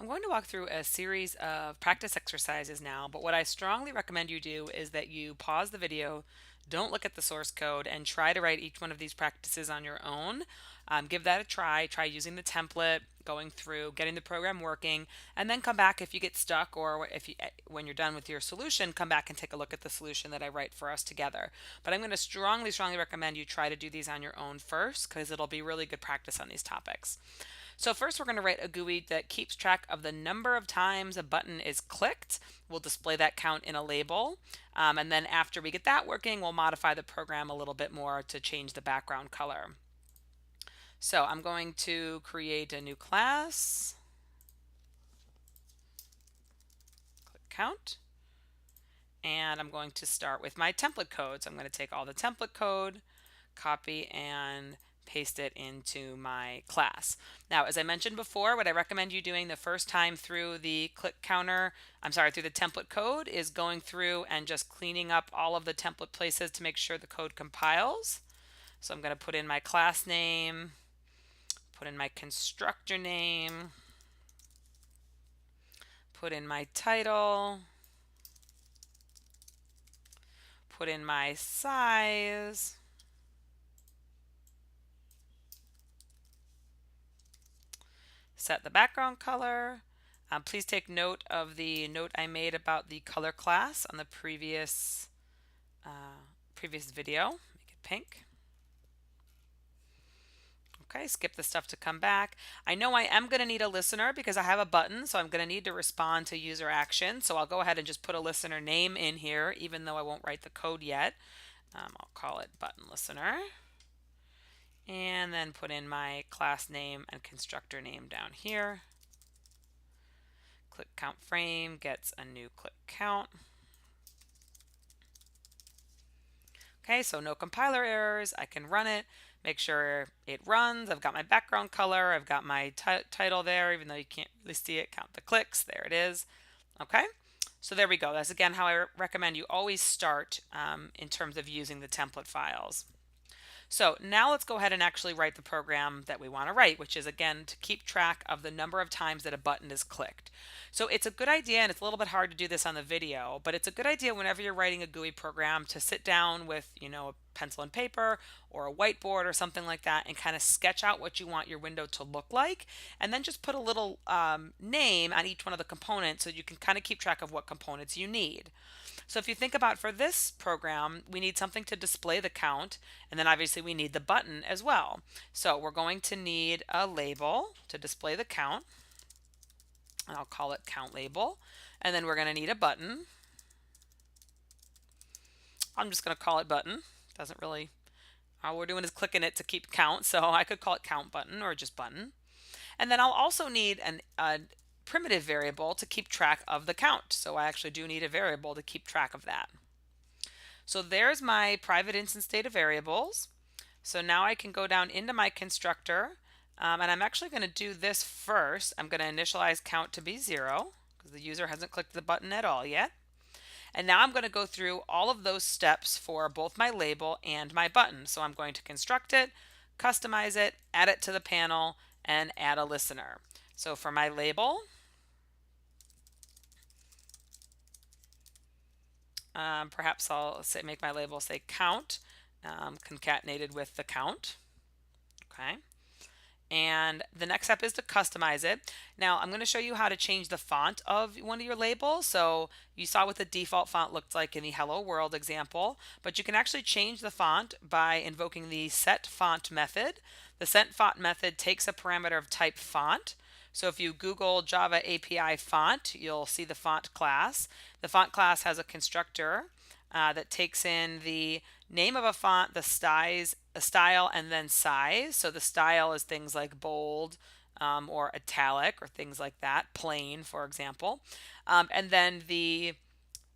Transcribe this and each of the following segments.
I'm going to walk through a series of practice exercises now, but what I strongly recommend you do is that you pause the video, don't look at the source code, and try to write each one of these practices on your own. Give that a try. Try using the template, going through, getting the program working, and then come back if you get stuck or if you, when you're done with your solution, come back and take a look at the solution that I write for us together. But I'm going to strongly recommend you try to do these on your own first because it'll be really good practice on these topics. So first we're going to write a GUI that keeps track of the number of times a button is clicked. We'll display that count in a label. And then after we get that working, we'll modify the program a little bit more to change the background color. So I'm going to create a new class, click count, and I'm going to start with my template code. So I'm going to take all the template code, copy and paste it into my class. Now, as I mentioned before, what I recommend you doing the first time through the through the template code is going through and just cleaning up all of the template places to make sure the code compiles. So I'm going to put in my class name, put in my constructor name, put in my title, put in my size, set the background color. Please take note of the note I made about the color class on the previous video. Make it pink. Okay, skip the stuff to come back. I know I am going to need a listener because I have a button, so I'm going to need to respond to user action. So I'll go ahead and just put a listener name in here, even though I won't write the code yet. I'll call it button listener. And then put in my class name and constructor name down here. Click count frame gets a new click count. Okay, so no compiler errors. I can run it, make sure it runs. I've got my background color. I've got my title there, even though you can't really see it. Count the clicks. There it is. Okay, so there we go. That's again how I recommend you always start in terms of using the template files. So now let's go ahead and actually write the program that we want to write, which is again to keep track of the number of times that a button is clicked. So it's a good idea, and it's a little bit hard to do this on the video, but it's a good idea whenever you're writing a GUI program to sit down with, a pencil and paper or a whiteboard or something like that and kind of sketch out what you want your window to look like, and then just put a little name on each one of the components so you can kind of keep track of what components you need. So if you think about for this program, we need something to display the count, and then obviously we need the button as well. So we're going to need a label to display the count, and I'll call it count label. And then we're going to need a button. I'm just going to call it button. Doesn't really, all we're doing is clicking it to keep count, so I could call it count button or just button. And then I'll also need a primitive variable to keep track of the count. So I actually do need a variable to keep track of that. So there's my private instance data variables. So now I can go down into my constructor, and I'm actually going to do this first. I'm going to initialize count to be 0 because the user hasn't clicked the button at all yet. And now I'm going to go through all of those steps for both my label and my button. So I'm going to construct it, customize it, add it to the panel, and add a listener. So for my label, perhaps I'll make my label say count, concatenated with the count. Okay. And the next step is to customize it. Now I'm going to show you how to change the font of one of your labels. So you saw what the default font looked like in the Hello World example, but you can actually change the font by invoking the set font method. The set font method takes a parameter of type font. So if you Google Java API font, you'll see the font class. The font class has a constructor that takes in the name of a font, the style, and then size. So the style is things like bold or italic or things like that, plain, for example. And then the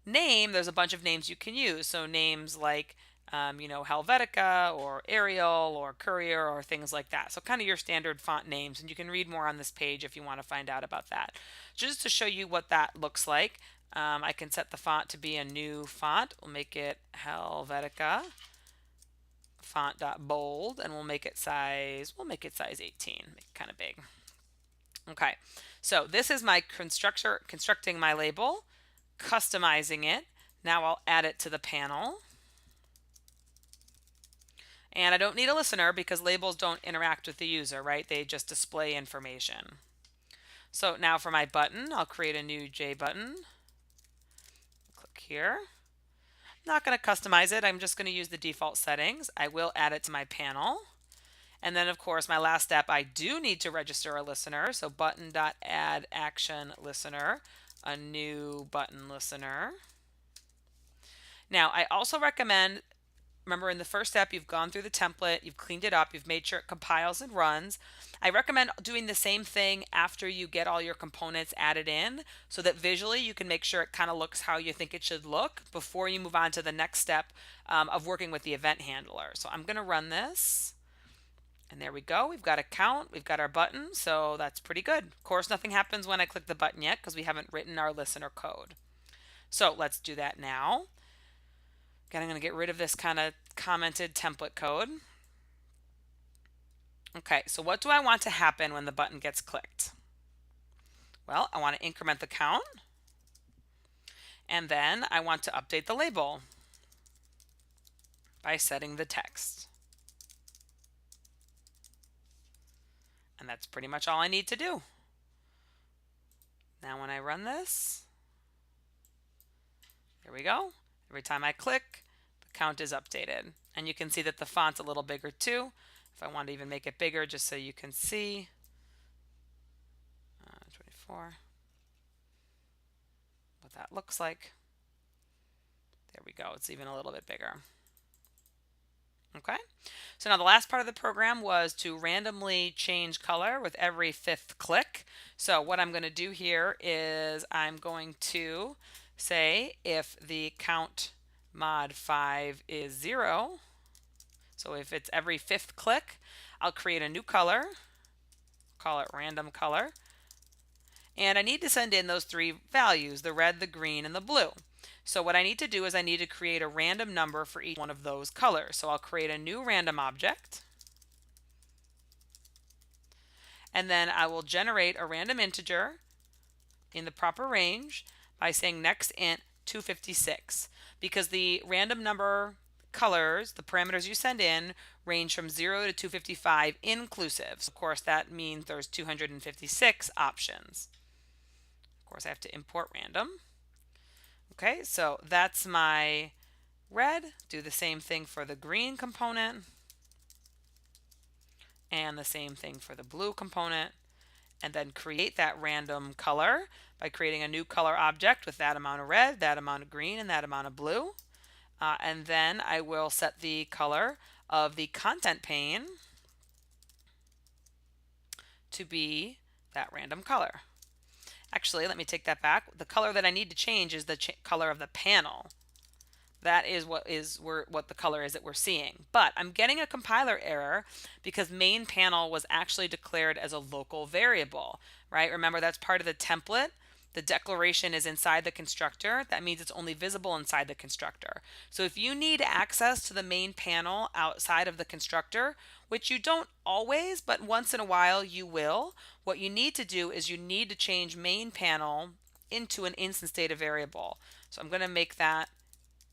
name, there's a bunch of names you can use. So names like Helvetica or Arial or Courier or things like that. So kind of your standard font names, and you can read more on this page if you want to find out about that. Just to show you what that looks like, I can set the font to be a new font. We'll make it Helvetica font.bold, and we'll make it size 18, make it kind of big. Okay, so this is my constructing my label, customizing it. Now I'll add it to the panel. And I don't need a listener because labels don't interact with the user, right? They just display information. So now for my button, I'll create a new J button. Click here. Not going to customize it. I'm just going to use the default settings. I will add it to my panel. And then, of course, my last step, I do need to register a listener. So button.add action listener, a new button listener. Now, I also recommend, remember in the first step, you've gone through the template, you've cleaned it up, you've made sure it compiles and runs. I recommend doing the same thing after you get all your components added in so that visually you can make sure it kind of looks how you think it should look before you move on to the next step of working with the event handler. So I'm going to run this. And there we go. We've got a count. We've got our button. So that's pretty good. Of course, nothing happens when I click the button yet because we haven't written our listener code. So let's do that now. Again, I'm going to get rid of this kind of commented template code. Okay, so what do I want to happen when the button gets clicked? Well, I want to increment the count. And then I want to update the label by setting the text. And that's pretty much all I need to do. Now when I run this, there we go. Every time I click, the count is updated. And you can see that the font's a little bigger too. If I want to even make it bigger just so you can see. 24. What that looks like. There we go. It's even a little bit bigger. Okay, so now the last part of the program was to randomly change color with every 5th click. So what I'm going to do here is I'm going to say if the count mod 5 is 0, so if it's every 5th click, I'll create a new color, call it random color, and I need to send in those 3 values, the red, the green, and the blue. So what I need to do is I need to create a random number for each one of those colors. So I'll create a new random object. And then I will generate a random integer in the proper range by saying next int 256. Because the random number colors, the parameters you send in, range from 0 to 255 inclusive. So of course, that means there's 256 options. Of course, I have to import random. Okay, so that's my red. Do the same thing for the green component. And the same thing for the blue component. And then create that random color by creating a new color object with that amount of red, that amount of green, and that amount of blue. And then I will set the color of the content pane to be that random color. Actually, let me take that back. The color that I need to change is the color of the panel. That is what the color is that we're seeing. But I'm getting a compiler error because main panel was actually declared as a local variable, right? Remember, that's part of the template. The declaration is inside the constructor. That means it's only visible inside the constructor. So if you need access to the main panel outside of the constructor, which you don't always, but once in a while you will, what you need to do is you need to change main panel into an instance data variable. So I'm going to make that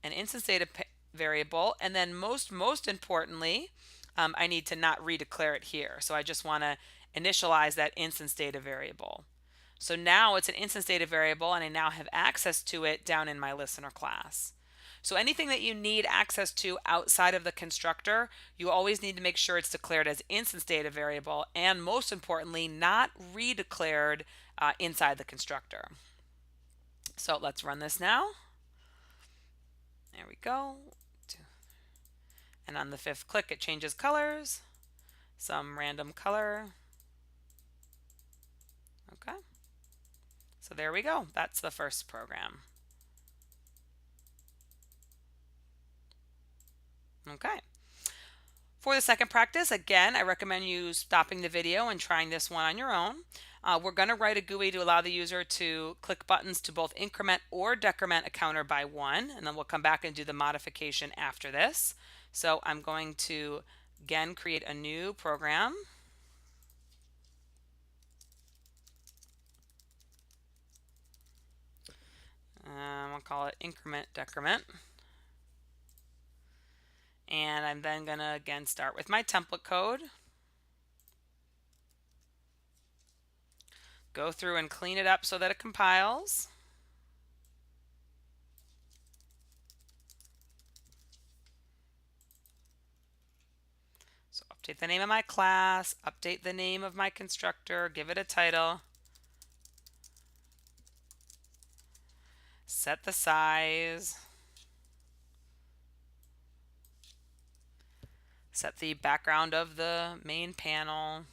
an instance data variable, and then most importantly, I need to not redeclare it here. So I just want to initialize that instance data variable. So now it's an instance data variable, and I now have access to it down in my listener class. So anything that you need access to outside of the constructor, you always need to make sure it's declared as instance data variable, and most importantly, not redeclared inside the constructor. So let's run this now. There we go. And on the 5th click, it changes colors, some random color. Okay. So there we go. That's the first program. Okay. For the second practice, again, I recommend you stopping the video and trying this one on your own. We're going to write a GUI to allow the user to click buttons to both increment or decrement a counter by 1, and then we'll come back and do the modification after this. So I'm going to, again, create a new program. I'll call it increment decrement. And I'm then going to again start with my template code. Go through and clean it up so that it compiles. So update the name of my class, update the name of my constructor, give it a title, set the size, set the background of the main panel.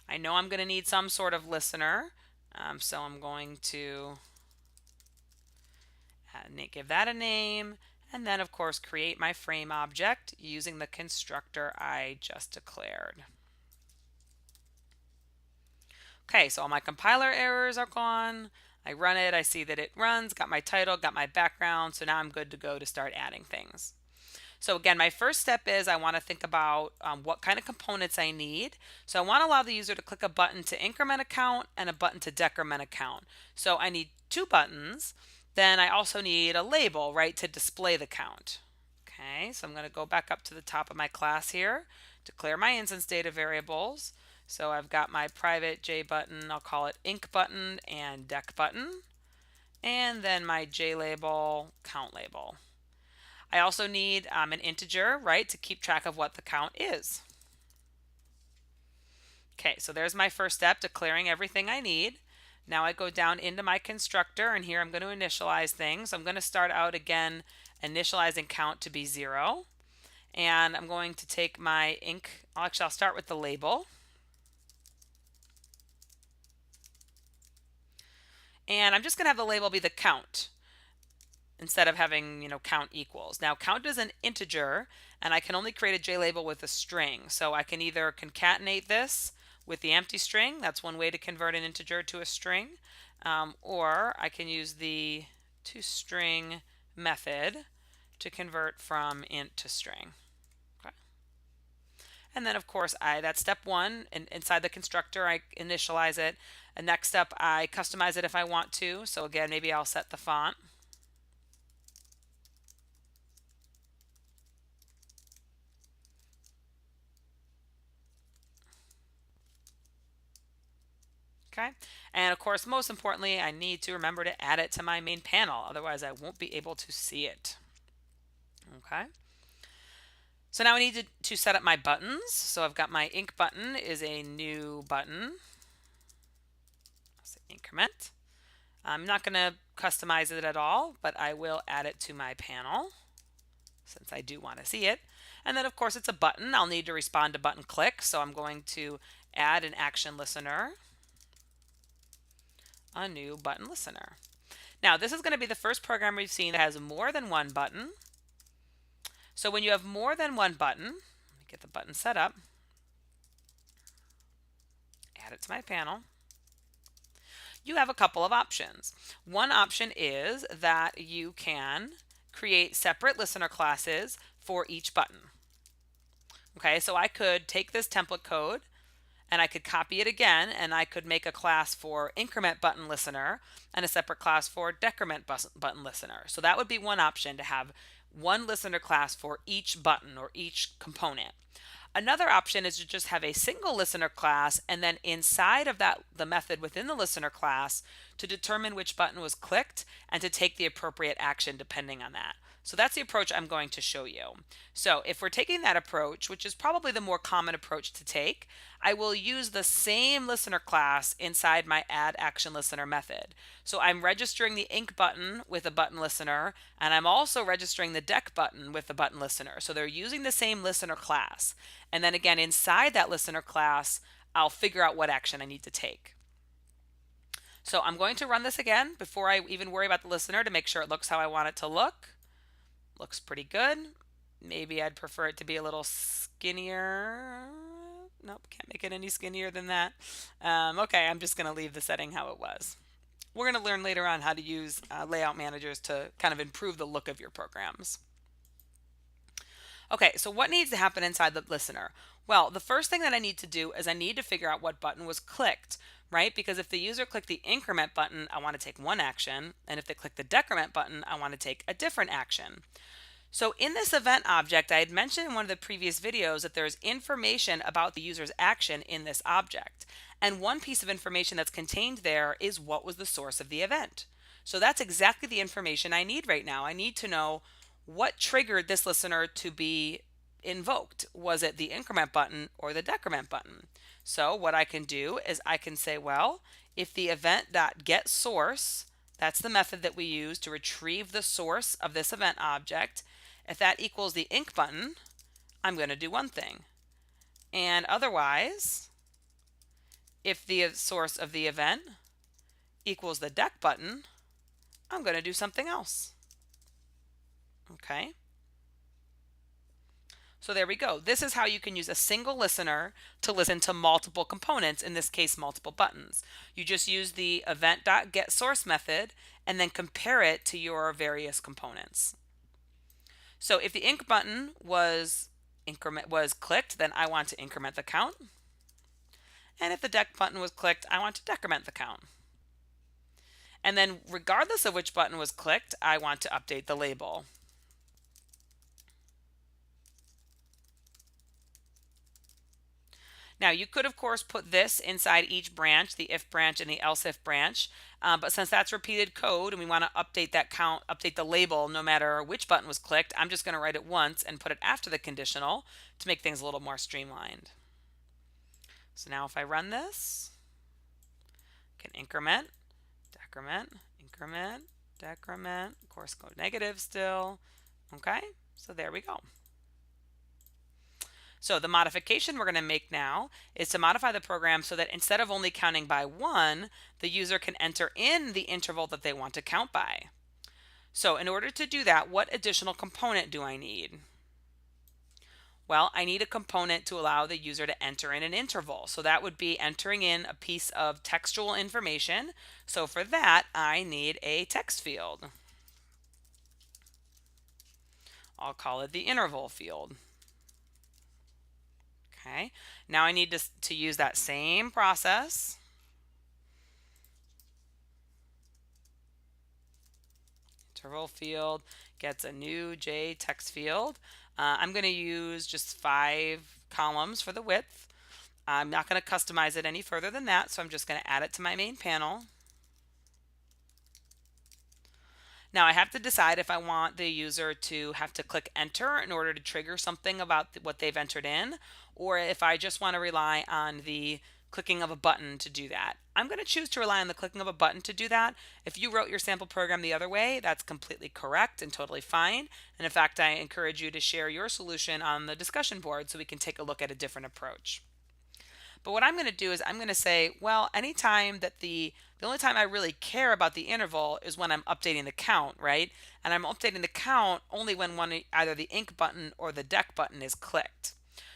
I know I'm going to need some sort of listener, so I'm going to give that a name, and then of course create my frame object using the constructor I just declared. Okay, so all my compiler errors are gone. I run it, I see that it runs, got my title, got my background, so now I'm good to go to start adding things. So again, my first step is I want to think about what kind of components I need. So I want to allow the user to click a button to increment a count and a button to decrement a count. So I need two buttons. Then I also need a label, right, to display the count. Okay, so I'm going to go back up to the top of my class here, declare my instance data variables. So I've got my private J button, I'll call it inc button and dec button, and then my J label, count label. I also need an integer, right, to keep track of what the count is. Okay, so there's my first step, declaring everything I need. Now I go down into my constructor, and here I'm going to initialize things. I'm going to start out again initializing count to be 0. And I'm going to take my inc, I'll start with the label. And I'm just going to have the label be the count, instead of having, count equals. Now count is an integer, and I can only create a JLabel with a string. So I can either concatenate this with the empty string. That's one way to convert an integer to a string. Or I can use the toString method to convert from int to string. Okay. And then of course that's step one. And inside the constructor I initialize it. And next step I customize it if I want to. So again, maybe I'll set the font. Okay, and of course, most importantly, I need to remember to add it to my main panel. Otherwise, I won't be able to see it. Okay, so now I need to set up my buttons. So I've got my inc button is a new button. I'll say increment. I'm not going to customize it at all, but I will add it to my panel since I do want to see it. And then, of course, it's a button. I'll need to respond to button click. So I'm going to add an action listener. A new button listener. Now this is going to be the first program we've seen that has more than one button. So when you have more than one button, let me get the button set up, add it to my panel, you have a couple of options. One option is that you can create separate listener classes for each button. Okay, so I could take this template code and I could copy it again, and I could make a class for increment button listener and a separate class for decrement button listener. So that would be one option, to have one listener class for each button or each component. Another option is to just have a single listener class, and then inside of that, the method within the listener class, to determine which button was clicked and to take the appropriate action depending on that. So that's the approach I'm going to show you. So if we're taking that approach, which is probably the more common approach to take, I will use the same listener class inside my add action listener method. So I'm registering the inc button with a button listener, and I'm also registering the dec button with the button listener. So they're using the same listener class. And then again, inside that listener class, I'll figure out what action I need to take. So I'm going to run this again before I even worry about the listener to make sure it looks how I want it to look. Looks pretty good. Maybe I'd prefer it to be a little skinnier. Nope, can't make it any skinnier than that. Okay, I'm just going to leave the setting how it was. We're going to learn later on how to use layout managers to kind of improve the look of your programs. Okay, so what needs to happen inside the listener? Well, the first thing that I need to do is I need to figure out what button was clicked, right? Because if the user clicked the increment button, I want to take one action. And if they click the decrement button, I want to take a different action. So in this event object, I had mentioned in one of the previous videos that there's information about the user's action in this object. And one piece of information that's contained there is what was the source of the event. So that's exactly the information I need right now. I need to know what triggered this listener to be invoked. Was it the increment button or the decrement button? So what I can do is I can say, well, if the event.getSource, that's the method that we use to retrieve the source of this event object, if that equals the inc button, I'm going to do one thing. And otherwise, if the source of the event equals the dec button, I'm going to do something else. Okay. So there we go. This is how you can use a single listener to listen to multiple components, in this case, multiple buttons. You just use the event.getSource method and then compare it to your various components. So if the inc button was clicked, then I want to increment the count. And if the dec button was clicked, I want to decrement the count. And then regardless of which button was clicked, I want to update the label. Now you could of course put this inside each branch, the if branch and the else if branch, but since that's repeated code and we want to update that count, update the label no matter which button was clicked, I'm just going to write it once and put it after the conditional to make things a little more streamlined. So now if I run this, I can increment, decrement, increment, decrement, of course go negative still. Okay, so there we go. So the modification we're going to make now is to modify the program so that instead of only counting by 1, the user can enter in the interval that they want to count by. So in order to do that, what additional component do I need? Well, I need a component to allow the user to enter in an interval. So that would be entering in a piece of textual information. So for that, I need a text field. I'll call it the interval field. Okay, now I need to use that same process. Interval field gets a new J text field. I'm going to use just 5 columns for the width. I'm not going to customize it any further than that, so I'm just going to add it to my main panel. Now I have to decide if I want the user to have to click enter in order to trigger something about what they've entered in, or if I just want to rely on the clicking of a button to do that. I'm going to choose to rely on the clicking of a button to do that. If you wrote your sample program the other way, that's completely correct and totally fine. And in fact, I encourage you to share your solution on the discussion board so we can take a look at a different approach. But what I'm going to do is I'm going to say, well, anytime that the only time I really care about the interval is when I'm updating the count, right? And I'm updating the count only when either the inc button or the dec button is clicked.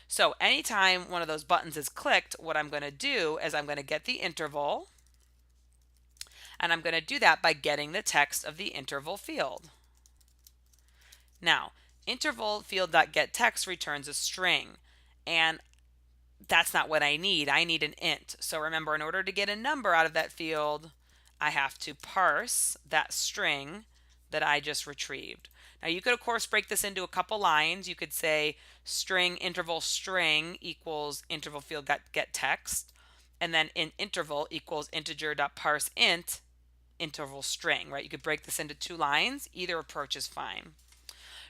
So anytime one of those buttons is clicked, what I'm going to do is I'm going to get the interval, and I'm going to do that by getting the text of the interval field. Now, interval field.getText returns a string, and that's not what I need. I need an int. So remember, in order to get a number out of that field, I have to parse that string that I just retrieved. Now you could of course break this into a couple lines. You could say string interval string equals interval field get text, and then in interval equals integer.parse int interval string, right? You could break this into 2 lines. Either approach is fine.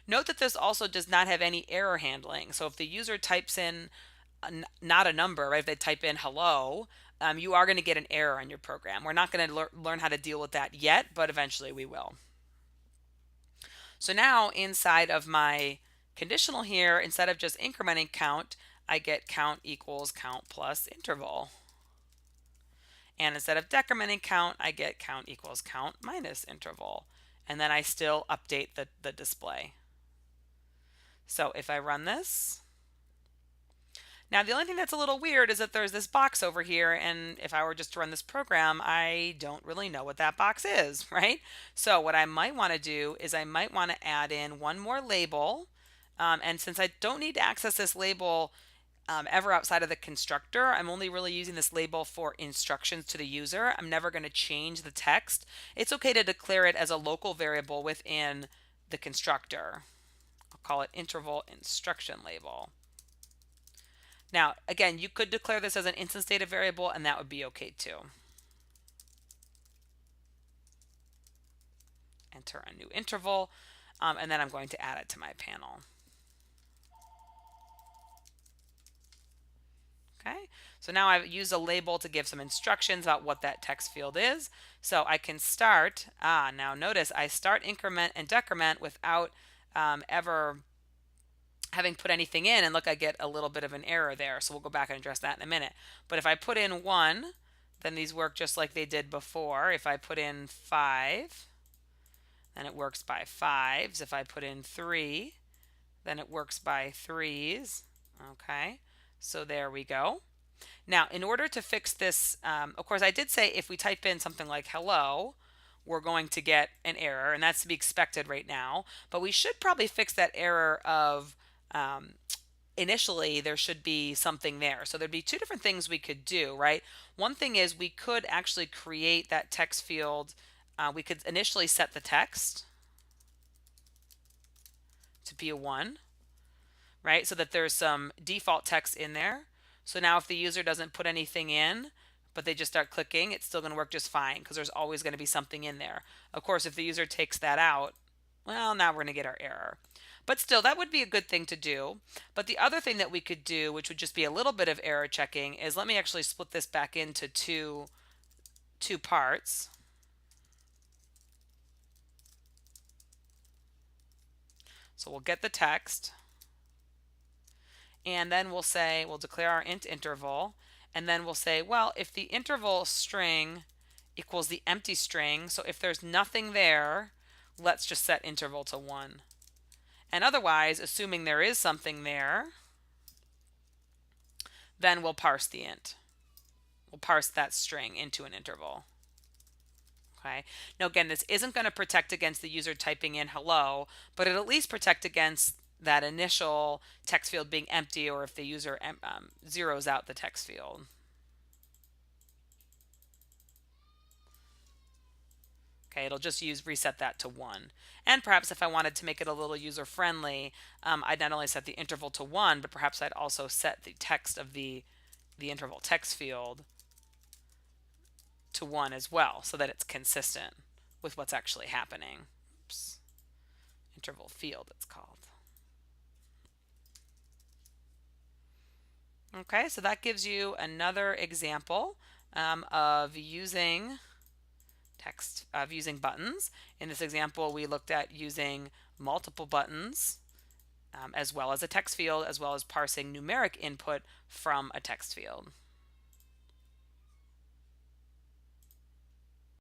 Note that this also does not have any error handling. So if the user types in not a number, right? If they type in hello, you are going to get an error on your program. We're not going to learn how to deal with that yet, but eventually we will. So now inside of my conditional here, instead of just incrementing count, I get count equals count plus interval. And instead of decrementing count, I get count equals count minus interval. And then I still update the display. So if I run this, now the only thing that's a little weird is that there's this box over here, and if I were just to run this program, I don't really know what that box is, right? So what I might want to do is I might want to add in one more label, And since I don't need to access this label ever outside of the constructor, I'm only really using this label for instructions to the user. I'm never going to change the text. It's okay to declare it as a local variable within the constructor. I'll call it interval instruction label. Now, again, you could declare this as an instance data variable, and that would be okay too. Enter a new interval, and then I'm going to add it to my panel. Okay, so now I've used a label to give some instructions about what that text field is. So I can start, now notice I start increment and decrement without ever having put anything in, and look, I get a little bit of an error there. So we'll go back and address that in a minute. But if I put in 1, then these work just like they did before. If I put in 5, then it works by 5s. If I put in 3, then it works by 3s. Okay, so there we go. Now, in order to fix this, of course, I did say if we type in something like hello, we're going to get an error, and that's to be expected right now. But we should probably fix that error of initially there should be something there. So there'd be two different things we could do, right? One thing is we could actually create that text field. We could initially set the text to be a 1, right? So that there's some default text in there. So now if the user doesn't put anything in, but they just start clicking, it's still going to work just fine because there's always going to be something in there. Of course, if the user takes that out, well, now we're going to get our error. But still, that would be a good thing to do. But the other thing that we could do, which would just be a little bit of error checking, is let me actually split this back into two parts. So we'll get the text, and then we'll say, we'll declare our int interval, and then we'll say, well, if the interval string equals the empty string, so if there's nothing there, let's just set interval to 1. And otherwise, assuming there is something there, then we'll parse the int. We'll parse that string into an interval. Okay. Now again, this isn't going to protect against the user typing in hello, but it'll at least protect against that initial text field being empty, or if the user zeroes out the text field. Okay, it'll just reset that to 1. And perhaps if I wanted to make it a little user friendly, I'd not only set the interval to 1, but perhaps I'd also set the text of the interval text field to 1 as well, so that it's consistent with what's actually happening. Oops. Interval field, it's called. Okay, so that gives you another example of using buttons. In this example, we looked at using multiple buttons as well as a text field, as well as parsing numeric input from a text field.